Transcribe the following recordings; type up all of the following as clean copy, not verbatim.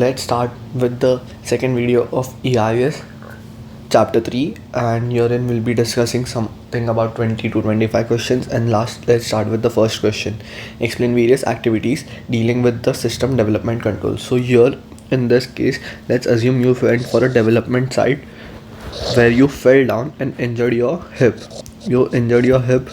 Let's start with the second video of EIS Chapter 3, and herein we'll be discussing something about 20 to 25 questions. And last, let's start with the first question. Explain various activities dealing with the system development control. So here in this case, let's assume you went for a development site where you fell down and injured your hip. You injured your hip,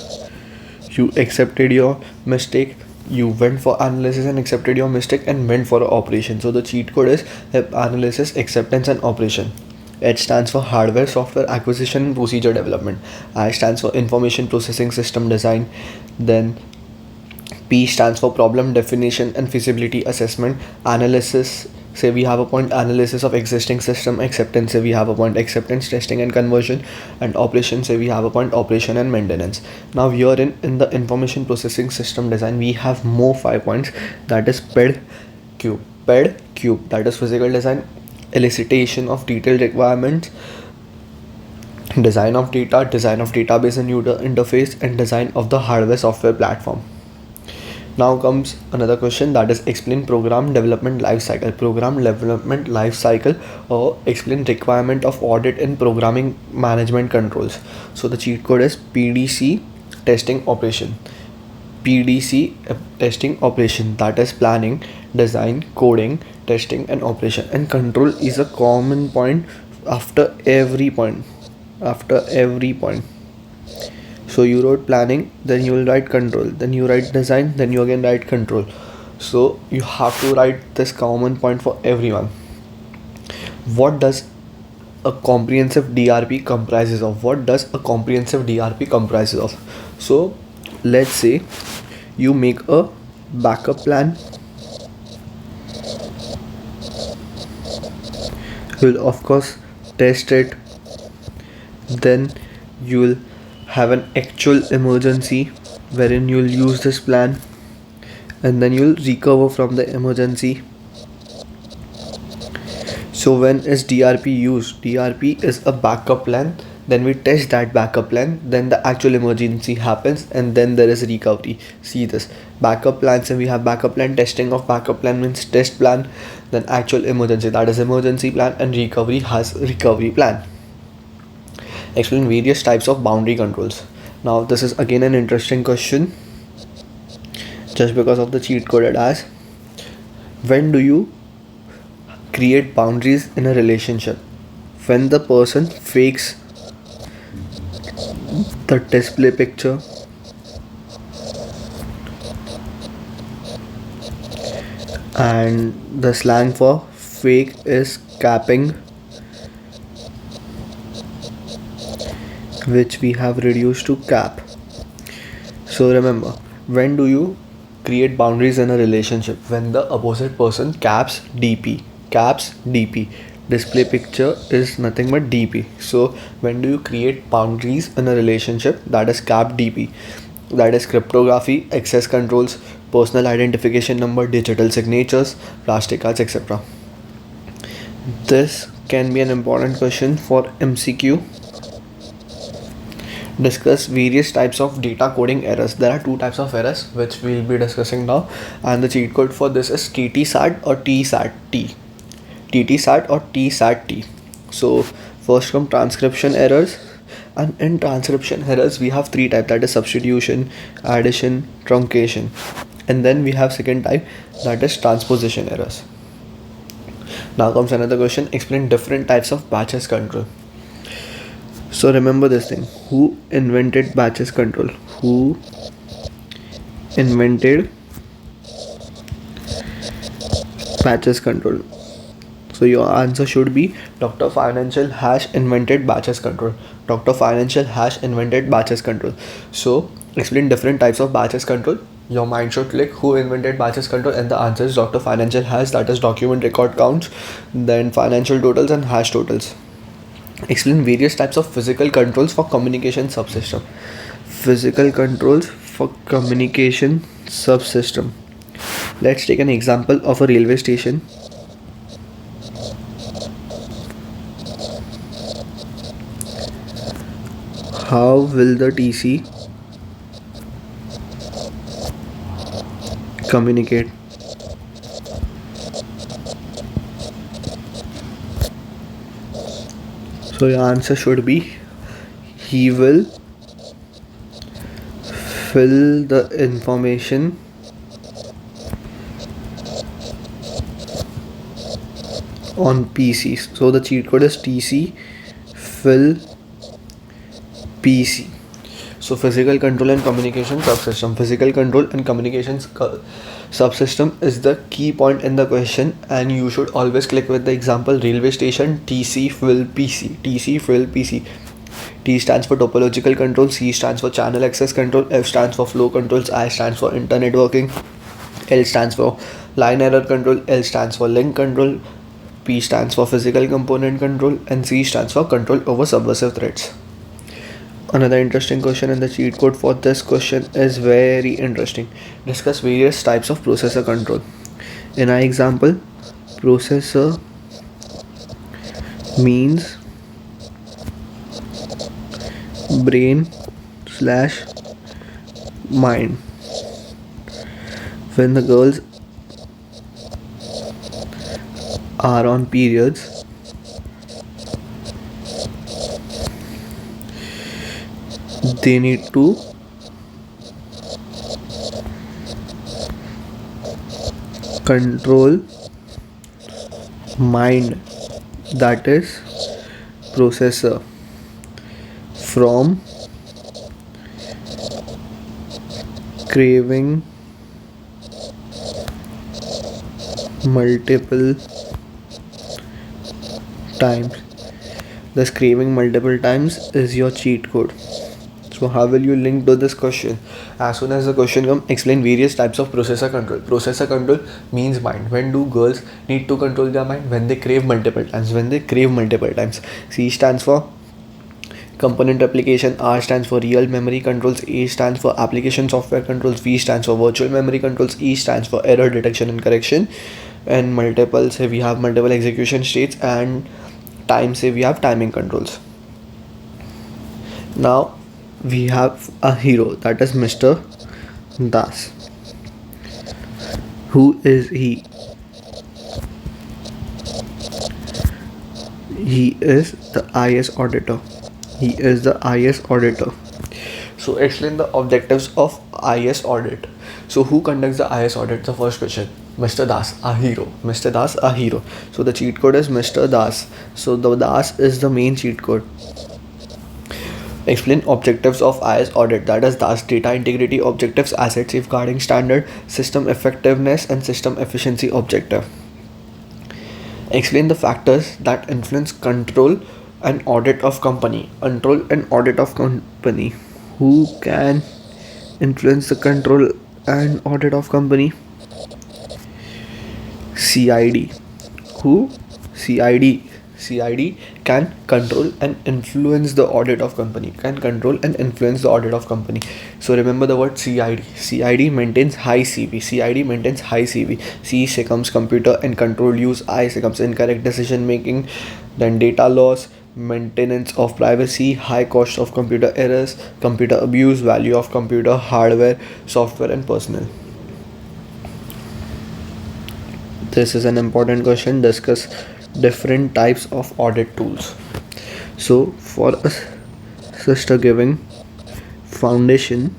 you accepted your mistake, you went for analysis and accepted your mistake and went for operation. So the cheat code is hip analysis, acceptance and operation. H stands for hardware, software acquisition and procedure development. I stands for information processing system design. Then P stands for problem definition and feasibility assessment. Analysis, say we have a point analysis of existing system. Acceptance, say we have a point acceptance testing and conversion. And operation, say we have a point operation and maintenance. Now here in the information processing system design, we have more 5 points, that is PED cube. PED cube, that is physical design, elicitation of detailed requirements, design of data, design of database and user interface, and design of the hardware software platform. Now comes another question, that is explain program development life cycle. Program development life cycle, or explain requirement of audit in programming management controls. So the cheat code is PDC testing operation. PDC testing operation, that is planning, design, coding, testing and operation. And control is a common point after every point. So you wrote planning, then you will write control, then you write design, then you again write control. So you have to write this common point for everyone. What does a comprehensive DRP comprises of? So let's say you make a backup plan. You'll of course test it, then you'll have an actual emergency wherein you'll use this plan, and then you'll recover from the emergency. So when is DRP used? DRP is a backup plan, then we test that backup plan, then the actual emergency happens, and then there is recovery. See this backup plan, so we have backup plan, testing of backup plan means test plan, then actual emergency, that is emergency plan, and recovery has recovery plan. Explain various types of boundary controls. Now this is again an interesting question, just because of the cheat code it has. When do you create boundaries in a relationship? When the person fakes the display picture, and the slang for fake is capping, which we have reduced to cap. So remember, when do you create boundaries in a relationship? When the opposite person caps DP. Display picture is nothing but DP. So when do you create boundaries in a relationship? That is cap DP. That is cryptography, access controls, personal identification number, digital signatures, plastic cards, etc. This can be an important question for MCQ. Discuss various types of data coding errors. There are two types of errors which we'll be discussing now, and the cheat code for this is TTSAT or TSAT-T. TTSAT or TSAT-T. So first come transcription errors, and in transcription errors we have three types, that is substitution, addition, truncation, and then we have second type, that is transposition errors. Now comes another question, explain different types of batches control. So remember this thing, who invented batches control? Who invented batches control? So your answer should be Dr. Financial # invented batches control. Dr. Financial # invented batches control. So explain different types of batches control. Your mind should click who invented batches control, and the answer is Dr. Financial #, that is document record counts, then financial totals and hash totals. Explain various types of physical controls for communication subsystem. Physical controls for communication subsystem. Let's take an example of a railway station. How will the TC communicate? So your answer should be he will fill the information on PC. So the cheat code is TC fill PC. So physical control and communication subsystem. Physical control and communications subsystem is the key point in the question, and you should always click with the example railway station TC fill PC. TC fill PC. T stands for topological control, C stands for channel access control, F stands for flow controls, I stands for internet working, L stands for line error control, L stands for link control, P stands for physical component control, and C stands for control over subversive threats. Another interesting question in the cheat code for this question is very interesting. Discuss various types of processor control. In our example, processor means brain / mind. When the girls are on periods, they need to control mind, that is processor, from craving multiple times. This craving multiple times is your cheat code. So how will you link to this question? As soon as the question comes, explain various types of processor control. Processor control means mind. When do girls need to control their mind? When they crave multiple times. When they crave multiple times. C stands for component application, R stands for real memory controls, A stands for application software controls, V stands for virtual memory controls, E stands for error detection and correction, and multiple, say we have multiple execution states, and time, say we have timing controls. Now we have a hero, that is Mr. Das. Who is he? He is the EIS auditor. He is the EIS auditor. So explain the objectives of EIS audit. So who conducts the EIS audit? The first question. Mr. Das, a hero. Mr. Das, a hero. So the cheat code is Mr. Das. So the Das is the main cheat code. Explain objectives of EIS audit, that is DAS: data integrity objectives, asset safeguarding standard, system effectiveness and system efficiency objective. Explain the factors that influence control and audit of company. Control and audit of company. Who can influence the control and audit of company? CID. Who? CID. CID can control and influence the audit of company. So remember the word CID. CID maintains high CV. C becomes computer and control use. I becomes incorrect decision making. Then data loss, maintenance of privacy, high cost of computer errors, computer abuse, value of computer, hardware, software and personnel. This is an important question. Discuss different types of audit tools. So for a sister giving foundation,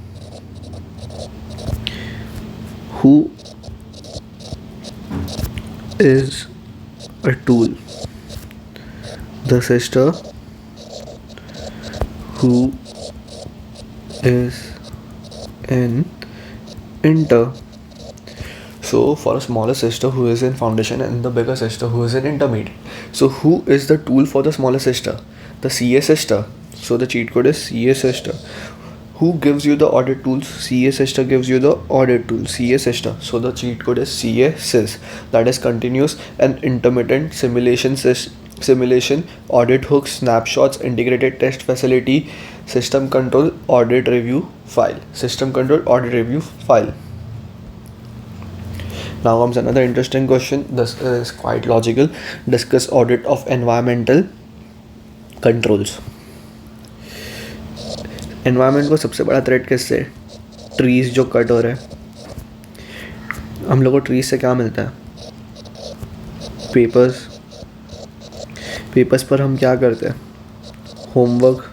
who is a tool? The sister who is in inter. So for a smaller sister who is in foundation and the bigger sister who is in intermediate. So who is the tool for the smaller sister? The CA sister. So the cheat code is CA sister. Who gives you the audit tools? CA sister gives you the audit tool. CA sister. So the cheat code is CA sys. That is continuous and intermittent simulation, audit hooks, snapshots, integrated test facility, system control, audit review file. Now comes another interesting question. This is quite logical. Discuss audit of environmental controls. Environment को सबसे बड़ा threat किससे? Trees जो cut हो रहे हैं. हम लोग को ट्रीज से क्या मिलता है? पेपर्स पर हम क्या करते हैं? होमवर्क,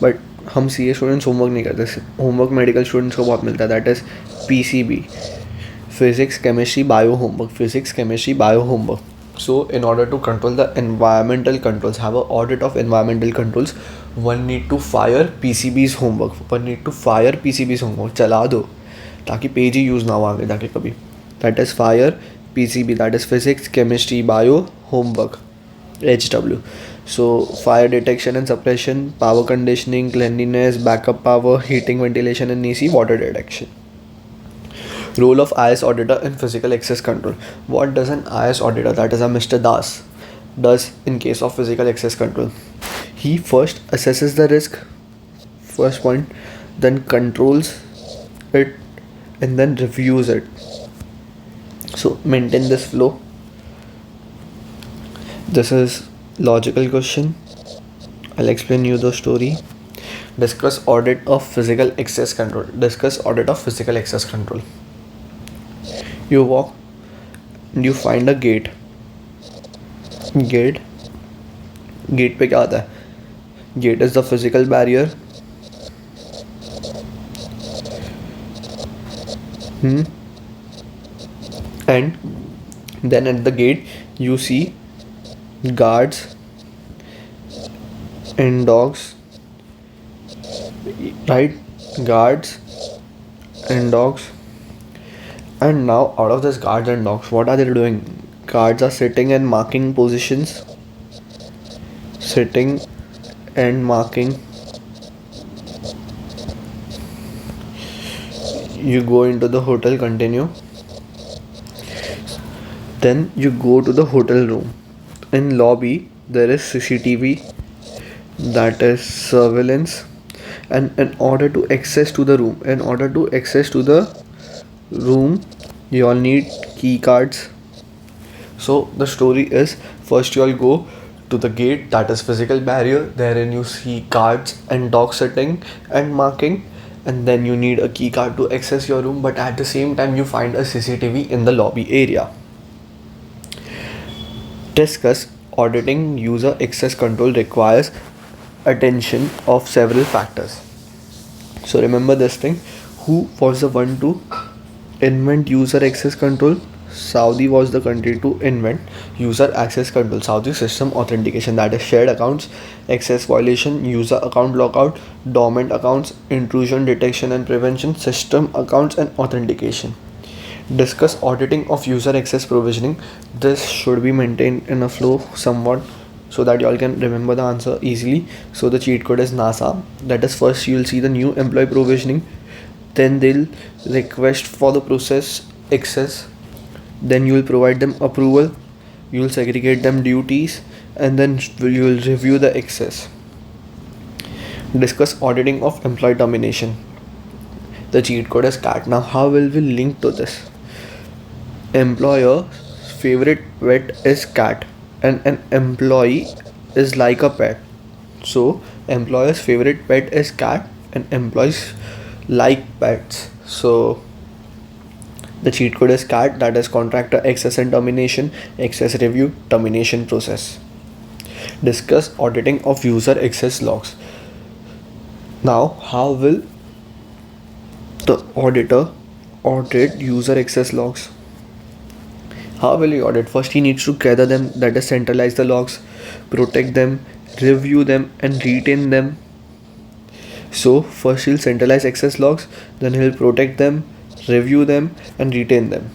बट हम CA स्टूडेंट्स होमवर्क नहीं करते. होमवर्क मेडिकल स्टूडेंट्स को बहुत मिलता है, that is PCB, physics chemistry bio homework, physics chemistry bio homework. So in order to control the environmental controls, have a audit of environmental controls, one need to fire PCB's homework, one need to fire PCB's homework, चला दो ताकि page ही use ना हो आगे जाके कभी. That is fire PCB, that is physics chemistry bio homework, HW. So fire detection and suppression, power conditioning, cleanliness, backup power, heating, ventilation and AC, water detection. Role of EIS auditor in physical access control. What does an EIS auditor, that is a Mr. Das, does in case of physical access control? He first assesses the risk, first point, then controls it, and then reviews it. So maintain this flow. This is logical question. I'll explain you the story. Discuss audit of physical access control. Discuss audit of physical access control. You walk and you find a gate पे क्या आता है? Gate is the physical barrier. And then at the gate you see guards and dogs, right? Guards and dogs. And now out of this guards and dogs, what are they doing? Guards are sitting and marking positions. Sitting and marking. You go into the hotel, continue. Then you go to the hotel room. In lobby there is CCTV, that is surveillance. And in order to access to the room, you all need key cards. So the story is, first you all go to the gate, that is physical barrier, therein you see guards and dogs sitting and marking, and then you need a key card to access your room, but at the same time you find a CCTV in the lobby area. Discuss auditing user access control requires attention of several factors. So remember this thing, who was the one to invent user access control? Saudi was the country to invent user access control. Saudi system authentication, that is shared accounts, access violation, user account lockout, dormant accounts, intrusion detection and prevention, system accounts and authentication. Discuss auditing of user access provisioning. This should be maintained in a flow somewhat so that you all can remember the answer easily. So the cheat code is NASA. That is, first you will see the new employee provisioning, then they'll request for the process access, then you will provide them approval, you will segregate them duties, and then you will review the access. Discuss auditing of employee termination. The cheat code is CAT. Now how will we link to this? Employer's favorite pet is cat, and an employee is like a pet. So employer's favorite pet is cat and employees like pets. So the cheat code is CAT, that is contractor access and termination, access review, termination process. Discuss auditing of user access logs. Now how will the auditor audit user access logs? How will he audit? First he needs to gather them, that is centralize the logs, protect them, review them and retain them. So first he'll centralize access logs, then he'll protect them, review them and retain them.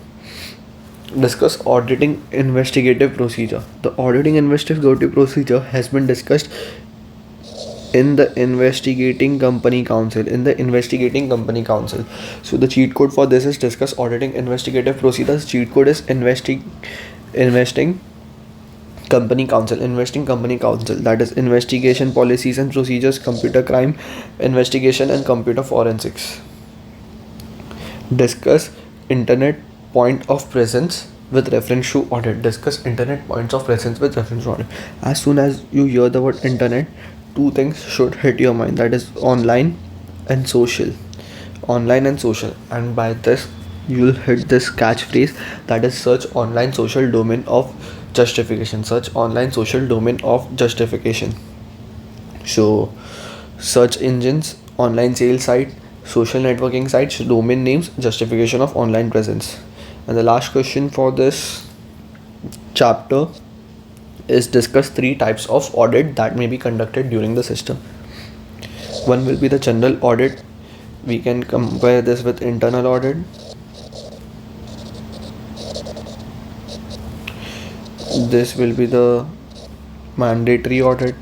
Discuss auditing investigative procedure. The auditing investigative procedure has been discussed in the investigating company council. So the cheat code for this is discuss auditing investigative procedures. Cheat code is investing company council, that is investigation policies and procedures, computer crime investigation and computer forensics. Discuss internet point of presence with reference to audit. Discuss internet points of presence with reference to audit. As soon as you hear the word internet, two things should hit your mind, that is online and social. And by this you'll hit this catchphrase, that is search online social domain of justification. So search engines, online sales site, social networking sites, domain names, justification of online presence. And the last question for this chapter is discuss 3 types of audit that may be conducted during the system. One will be the general audit. We can compare this with internal audit. This will be the mandatory audit,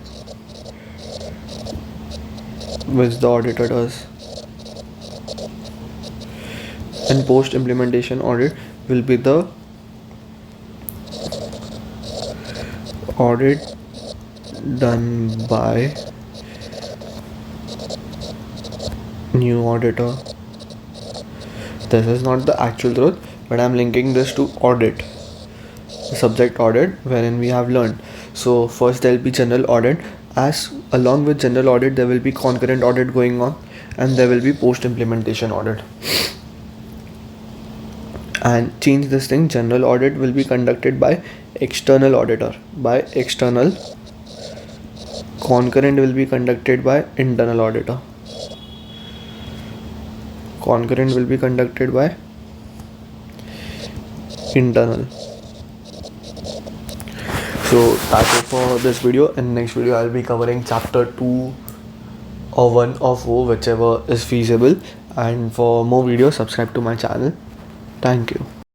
which the auditor does. And post implementation audit will be the audit done by new auditor. This is not the actual truth, but I'm linking this to audit, the subject audit, wherein we have learned. So first there will be general audit. As along with general audit, there will be concurrent audit going on, and there will be post implementation audit. And change this thing, general audit will be conducted by external auditor, by external. Concurrent will be conducted by internal auditor. Concurrent will be conducted by internal. So that's it for this video. In next video I'll be covering chapter 2 or 1 or 4, whichever is feasible. And for more videos, subscribe to my channel. Thank you.